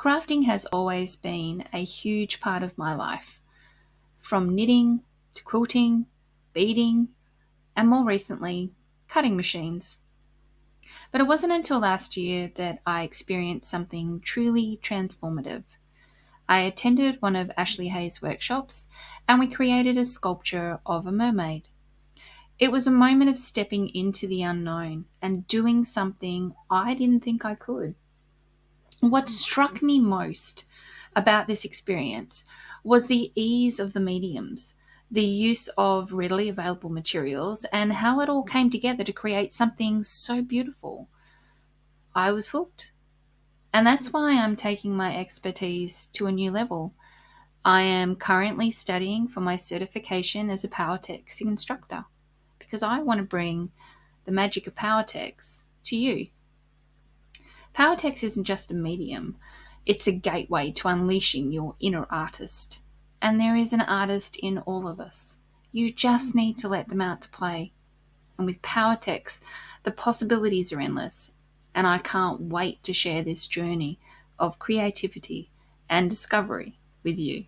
Crafting has always been a huge part of my life, from knitting to quilting, beading, and more recently, cutting machines. But it wasn't until last year that I experienced something truly transformative. I attended one of Ashley Hayes' workshops and we created a sculpture of a mermaid. It was a moment of stepping into the unknown and doing something I didn't think I could. What struck me most about this experience was the ease of the mediums, the use of readily available materials, and how it all came together to create something so beautiful. I was hooked. And that's why I'm taking my expertise to a new level. I am currently studying for my certification as a Powertex instructor because I want to bring the magic of Powertex to you. Powertex isn't just a medium, it's a gateway to unleashing your inner artist. And there is an artist in all of us. You just need to let them out to play. And with Powertex, the possibilities are endless. And I can't wait to share this journey of creativity and discovery with you.